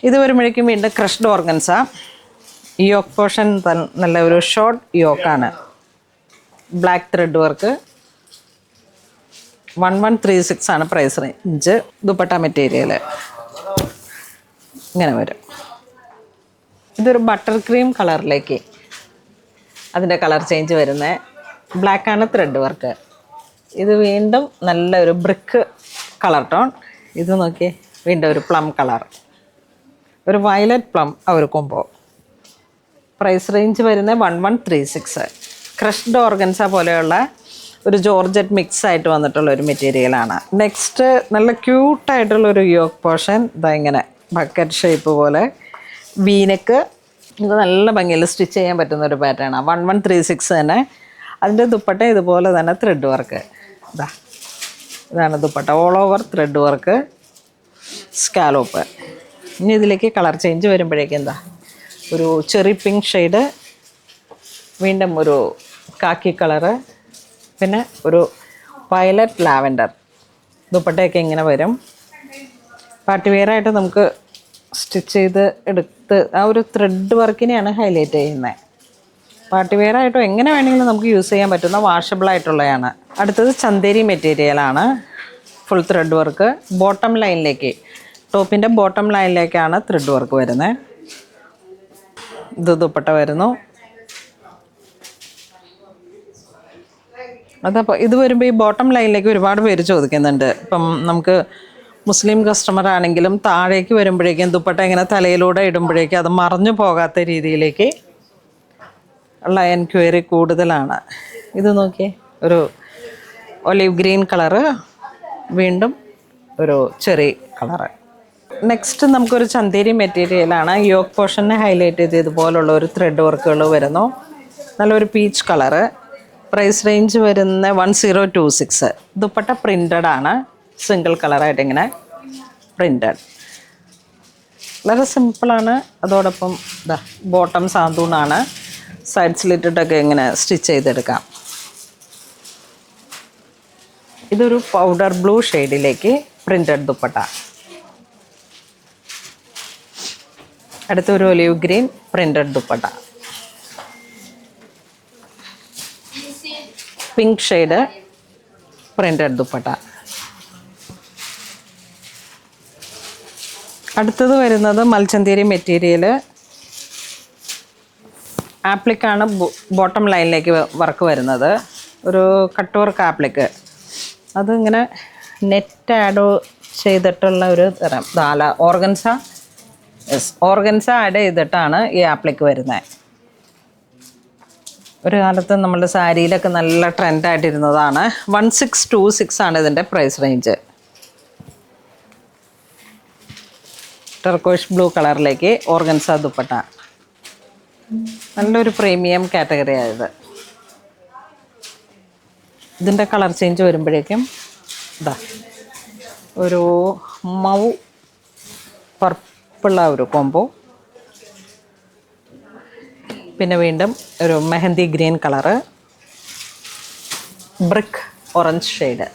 ഇത് വരുമ്പോഴേക്കും വീണ്ടും ക്രഷ്ഡ് ഓർഗൻസ. ഈ യോക്ക് പോർഷൻ നല്ല ഒരു ഷോർട്ട് യോക്കാണ്. Black thread work. 1136 ആണ് പ്രൈസ് റേഞ്ച്. ദുപ്പട്ട മെറ്റീരിയൽ ഇങ്ങനെ വരും. ഇതൊരു ബട്ടർ ക്രീം കളറിലേക്ക് അതിൻ്റെ കളർ ചേഞ്ച് വരുന്നത്. ബ്ലാക്കാണ് ത്രെഡ് വർക്ക്. ഇത് വീണ്ടും നല്ലൊരു ബ്രിക്ക് കളർ ടോൺ. ഇത് നോക്കിയേ, വീണ്ടും ഒരു പ്ലം കളർ, ഒരു വയലറ്റ് പ്ലം ഒരു കോംബോ. പ്രൈസ് റേഞ്ച് വരുന്നത് 1136. ക്രഷ്ഡ് ഓർഗൻസ പോലെയുള്ള ഒരു ജോർജറ്റ് മിക്സ് ആയിട്ട് വന്നിട്ടുള്ള ഒരു മെറ്റീരിയലാണ്. നെക്സ്റ്റ് നല്ല ക്യൂട്ടായിട്ടുള്ളൊരു യോക്ക് പോർഷൻ. ഇതാ ഇങ്ങനെ ബക്കറ്റ് ഷേപ്പ് പോലെ വീനക്ക്. ഇത് നല്ല ഭംഗിയിൽ സ്റ്റിച്ച് ചെയ്യാൻ പറ്റുന്ന ഒരു പാറ്റേണാണ്. 1136 തന്നെ. അതിൻ്റെ ദുപ്പട്ട ഇതുപോലെ തന്നെ ത്രെഡ് വർക്ക്. ഇതാണ് dupatta. All over thread work, scallop. ഇനി ഇതിലേക്ക് കളർ ചേഞ്ച് വരുമ്പോഴേക്കും എന്താ ഒരു ചെറി പിങ്ക് ഷെയ്ഡ്, വീണ്ടും ഒരു കാക്കി കളറ്, പിന്നെ ഒരു വയലറ്റ് ലാവൻഡർ. ദുപ്പട്ടയൊക്കെ ഇങ്ങനെ വരും. പാർട്ടി വെയറായിട്ട് നമുക്ക് സ്റ്റിച്ച് ചെയ്ത് എടുത്ത് ആ ഒരു ത്രെഡ് വർക്കിനെയാണ് ഹൈലൈറ്റ് ചെയ്യുന്നത്. പാർട്ടി വെയറായിട്ടോ എങ്ങനെ വേണമെങ്കിലും നമുക്ക് യൂസ് ചെയ്യാൻ പറ്റുന്ന വാഷബിളായിട്ടുള്ളതാണ്. അടുത്തത് ചന്തേരി മെറ്റീരിയലാണ്. Full thread work. ബോട്ടം ലൈനിലേക്ക്, ടോപ്പിൻ്റെ ബോട്ടം ലൈനിലേക്കാണ് ത്രെഡ് വർക്ക് വരുന്നത്. ഇത് ദുപ്പട്ട വരുന്നു. അതപ്പോൾ ഇത് വരുമ്പോൾ ഈ ബോട്ടം ലൈനിലേക്ക് ഒരുപാട് പേര് ചോദിക്കുന്നുണ്ട്. ഇപ്പം നമുക്ക് മുസ്ലിം കസ്റ്റമർ ആണെങ്കിലും താഴേക്ക് വരുമ്പോഴേക്കും ദുപ്പട്ട ഇങ്ങനെ തലയിലൂടെ ഇടുമ്പോഴേക്കും അത് മറഞ്ഞു പോകാത്ത രീതിയിലേക്ക് ഉള്ള എൻക്വയറി കൂടുതലാണ്. ഇത് നോക്കിയേ, ഒരു ഒലിവ് ഗ്രീൻ കളറ്, വീണ്ടും ഒരു ചെറി കളറ്. നെക്സ്റ്റ് നമുക്കൊരു ചന്തേരി മെറ്റീരിയലാണ്. യോക്ക് പോർഷനെ ഹൈലൈറ്റ് ചെയ്ത് ഇതുപോലുള്ള ഒരു ത്രെഡ് വർക്കുകൾ വരുന്നു. നല്ലൊരു പീച്ച് കളറ്. പ്രൈസ് റേഞ്ച് വരുന്ന 1026. ദുപ്പട്ട പ്രിൻ്റഡ് ആണ്. സിംഗിൾ കളറായിട്ട് ഇങ്ങനെ പ്രിൻ്റഡ്. വളരെ സിമ്പിളാണ്. അതോടൊപ്പം ഇതാ ബോട്ടം സാന്തൂണാണ്. സൈഡ്സിലിട്ടിട്ടൊക്കെ ഇങ്ങനെ സ്റ്റിച്ച് ചെയ്തെടുക്കാം. ഇതൊരു പൗഡർ ബ്ലൂ ഷെയ്ഡിലേക്ക് പ്രിൻ്റഡ് ദുപ്പട്ട. അടുത്തൊരു olive green printed dupatta. Pink shade printed dupatta. അടുത്തത് വരുന്നത് മൽച്ചന്തേരി മെറ്റീരിയൽ. ആപ്ലിക്കാണ് ബോട്ടം ലൈനിലേക്ക് വർക്ക് വരുന്നത്. ഒരു കട്ട് വർക്ക് ആപ്ലിക്ക്. അതിങ്ങനെ നെറ്റ് ആഡ് ചെയ്തിട്ടുള്ള ഒരു തരം ഓർഗൻസ. ഓർഗൻസ ആഡ് ചെയ്തിട്ടാണ് ഈ ആപ്ലിക്ക് വരുന്നത്. ഒരു കാലത്ത് നമ്മുടെ സാരിയിലൊക്കെ നല്ല ട്രെൻഡായിട്ടിരുന്നതാണ്. 1626 ആണ് ഇതിൻ്റെ പ്രൈസ് റേഞ്ച്. ടർക്കോഷ് ബ്ലൂ കളറിലേക്ക് ഓർഗൻസ ദുപ്പട്ട. നല്ലൊരു പ്രീമിയം കാറ്റഗറി ആയത്. ഇതിൻ്റെ കളർ ചേഞ്ച് വരുമ്പോഴേക്കും ഇതാ ഒരു മൗ പർപ്പിളുള്ള ഒരു കോംബോ, പിന്നെ വീണ്ടും ഒരു mehndi green colour, brick orange shade.